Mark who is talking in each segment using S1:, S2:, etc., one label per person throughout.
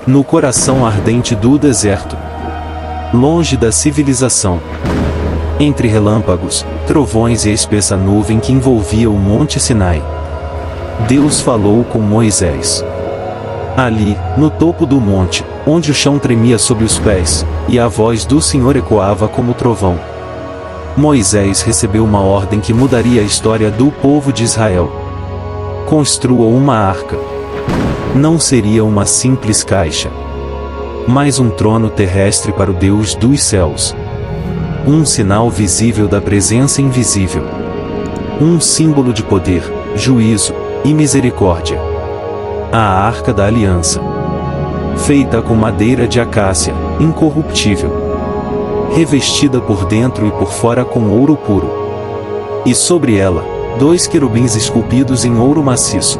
S1: no coração ardente do deserto, longe da civilização, entre relâmpagos, trovões e a espessa nuvem que envolvia o monte Sinai, Deus falou com Moisés. Ali, no topo do monte, onde o chão tremia sob os pés, e a voz do Senhor ecoava como trovão, Moisés recebeu uma ordem que mudaria a história do povo de Israel. Construa uma arca. Não seria uma simples caixa, mas um trono terrestre para o Deus dos céus. Um sinal visível da presença invisível. Um símbolo de poder, juízo e misericórdia. A Arca da Aliança. Feita com madeira de acácia, incorruptível. Revestida por dentro e por fora com ouro puro. E sobre ela, 2 querubins esculpidos em ouro maciço,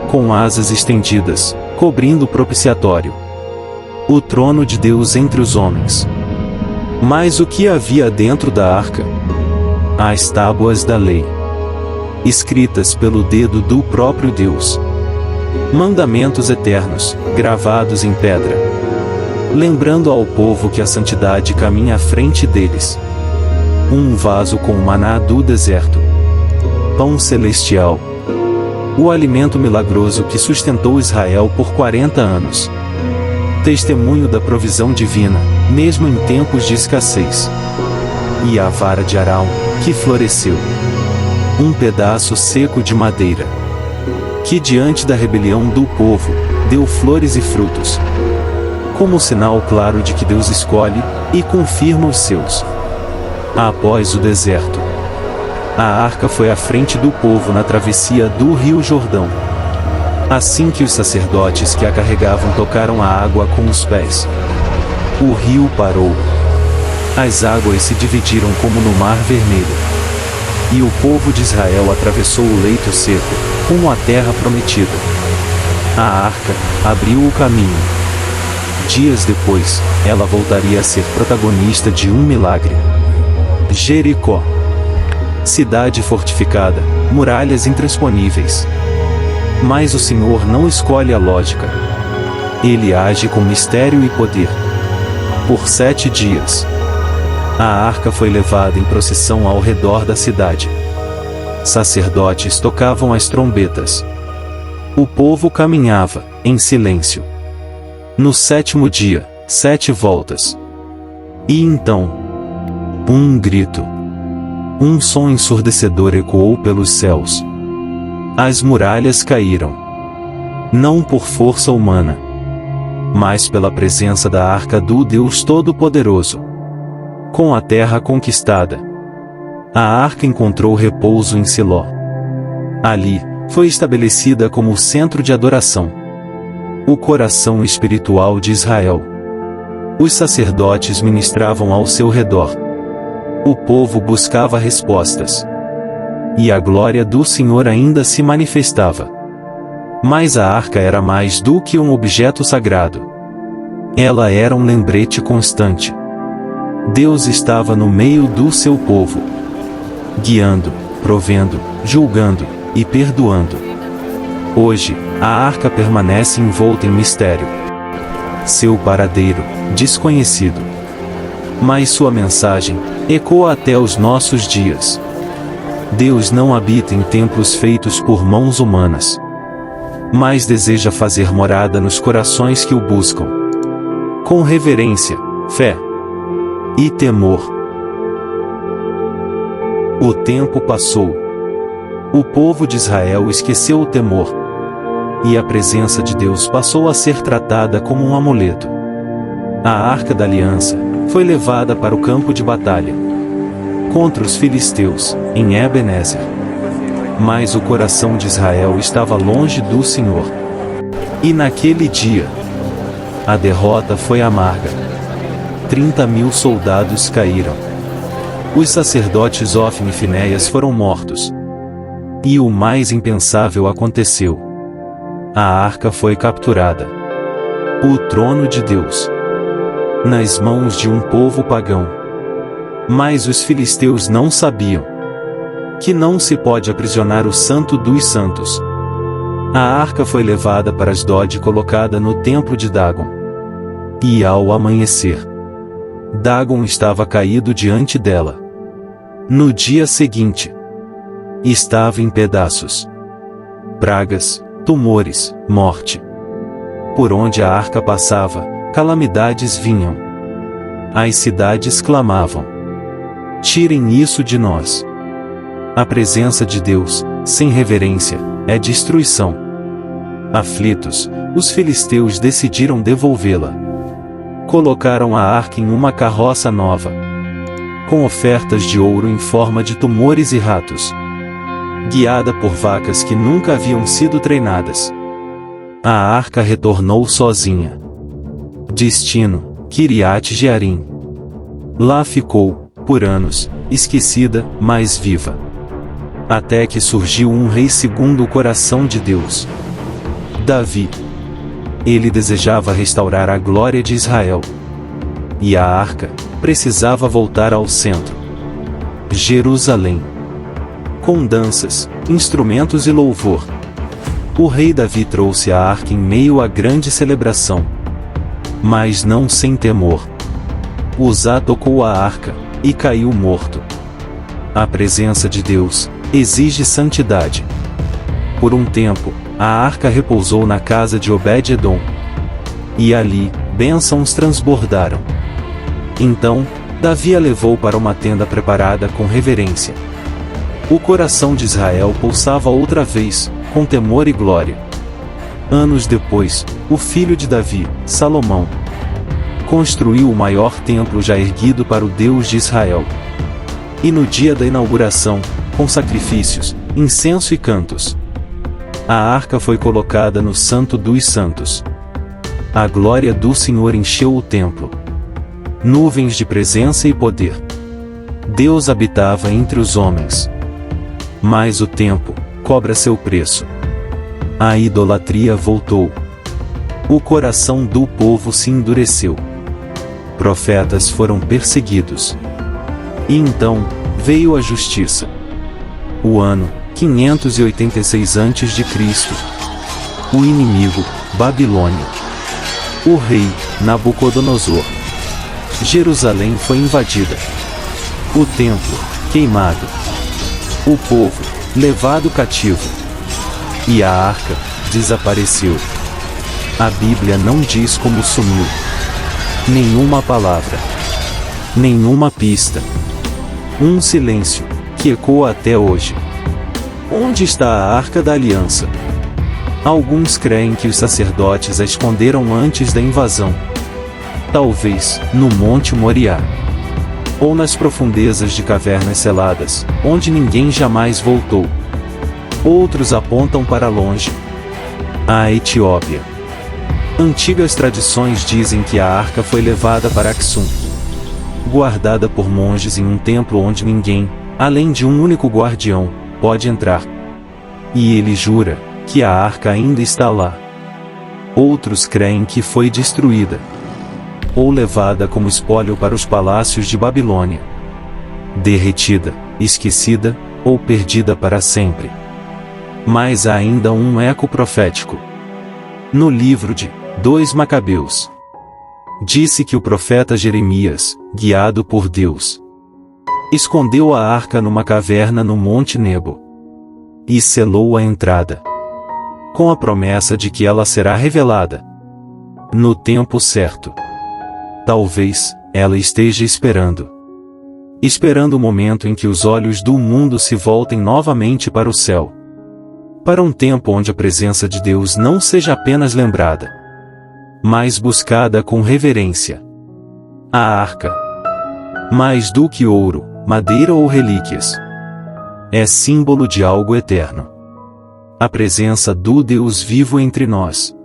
S1: com asas estendidas, cobrindo o propiciatório. O trono de Deus entre os homens. Mas o que havia dentro da arca? As tábuas da lei, escritas pelo dedo do próprio Deus. Mandamentos eternos, gravados em pedra, lembrando ao povo que a santidade caminha à frente deles. Um vaso com o maná do deserto. Pão celestial. O alimento milagroso que sustentou Israel por 40 anos. Testemunho da provisão divina, mesmo em tempos de escassez. E a vara de Arão, que floresceu. Um pedaço seco de madeira, que diante da rebelião do povo, deu flores e frutos, como sinal claro de que Deus escolhe e confirma os seus. Após o deserto, a arca foi à frente do povo na travessia do rio Jordão. Assim que os sacerdotes que a carregavam tocaram a água com os pés, o rio parou. As águas se dividiram como no Mar Vermelho. E o povo de Israel atravessou o leito seco, como a terra prometida. A arca abriu o caminho. Dias depois, ela voltaria a ser protagonista de um milagre. Jericó. Cidade fortificada, muralhas intransponíveis. Mas o Senhor não escolhe a lógica. Ele age com mistério e poder. Por 7 dias, a arca foi levada em procissão ao redor da cidade. Sacerdotes tocavam as trombetas. O povo caminhava, em silêncio. No 7º dia, 7 voltas. E então, um grito. Um som ensurdecedor ecoou pelos céus. As muralhas caíram. Não por força humana, mas pela presença da arca do Deus Todo-Poderoso. Com a terra conquistada, a arca encontrou repouso em Siló. Ali, foi estabelecida como o centro de adoração, o coração espiritual de Israel. Os sacerdotes ministravam ao seu redor. O povo buscava respostas. E a glória do Senhor ainda se manifestava. Mas a arca era mais do que um objeto sagrado. Ela era um lembrete constante. Deus estava no meio do seu povo, guiando, provendo, julgando e perdoando. Hoje, a arca permanece envolta em mistério. Seu paradeiro, desconhecido. Mas sua mensagem ecoa até os nossos dias. Deus não habita em templos feitos por mãos humanas, mas deseja fazer morada nos corações que o buscam, com reverência, fé e temor. O tempo passou. O povo de Israel esqueceu o temor. E a presença de Deus passou a ser tratada como um amuleto. A Arca da Aliança foi levada para o campo de batalha contra os filisteus, em Ebenezer. Mas o coração de Israel estava longe do Senhor. E naquele dia, a derrota foi amarga. 30.000 soldados caíram. Os sacerdotes Ofni e Finéias foram mortos. E o mais impensável aconteceu. A arca foi capturada. O trono de Deus nas mãos de um povo pagão. Mas os filisteus não sabiam que não se pode aprisionar o Santo dos Santos. A arca foi levada para Asdod e colocada no templo de Dagon. E ao amanhecer, Dagon estava caído diante dela. No dia seguinte, estava em pedaços. Pragas, tumores, morte. Por onde a arca passava, calamidades vinham. As cidades clamavam: tirem isso de nós. A presença de Deus, sem reverência, é destruição. Aflitos, os filisteus decidiram devolvê-la. Colocaram a arca em uma carroça nova, com ofertas de ouro em forma de tumores e ratos, guiada por vacas que nunca haviam sido treinadas. A arca retornou sozinha. Destino: Kiriat Jearim. Lá ficou, por anos, esquecida, mas viva. Até que surgiu um rei segundo o coração de Deus: Davi. Ele desejava restaurar a glória de Israel. E a arca precisava voltar ao centro. Jerusalém. Com danças, instrumentos e louvor, o rei Davi trouxe a arca em meio à grande celebração. Mas não sem temor. Uzá tocou a arca, e caiu morto. A presença de Deus exige santidade. Por um tempo, a arca repousou na casa de Obed-edom. E ali, bênçãos transbordaram. Então, Davi a levou para uma tenda preparada com reverência. O coração de Israel pulsava outra vez, com temor e glória. Anos depois, o filho de Davi, Salomão, construiu o maior templo já erguido para o Deus de Israel. E no dia da inauguração, com sacrifícios, incenso e cantos, a arca foi colocada no Santo dos Santos. A glória do Senhor encheu o templo. Nuvens de presença e poder. Deus habitava entre os homens. Mas o tempo cobra seu preço. A idolatria voltou. O coração do povo se endureceu. Profetas foram perseguidos. E então, veio a justiça. O ano 586 a.C. O inimigo, Babilônia. O rei, Nabucodonosor. Jerusalém foi invadida. O templo, queimado. O povo, levado cativo. E a arca, desapareceu. A Bíblia não diz como sumiu. Nenhuma palavra. Nenhuma pista. Um silêncio, que ecoa até hoje. Onde está a Arca da Aliança? Alguns creem que os sacerdotes a esconderam antes da invasão. Talvez, no Monte Moriá. Ou nas profundezas de cavernas seladas, onde ninguém jamais voltou. Outros apontam para longe. A Etiópia. Antigas tradições dizem que a arca foi levada para Aksum, guardada por monges em um templo onde ninguém, além de um único guardião, pode entrar. E ele jura que a arca ainda está lá. Outros creem que foi destruída, ou levada como espólio para os palácios de Babilônia. Derretida, esquecida, ou perdida para sempre. Mas há ainda um eco profético. No livro de 2 Macabeus, disse que o profeta Jeremias, guiado por Deus, escondeu a arca numa caverna no Monte Nebo e selou a entrada, com a promessa de que ela será revelada no tempo certo. Talvez ela esteja esperando o momento em que os olhos do mundo se voltem novamente para o céu, para um tempo onde a presença de Deus não seja apenas lembrada, mas buscada com reverência. A arca, mais do que ouro, madeira ou relíquias, é símbolo de algo eterno. A presença do Deus vivo entre nós.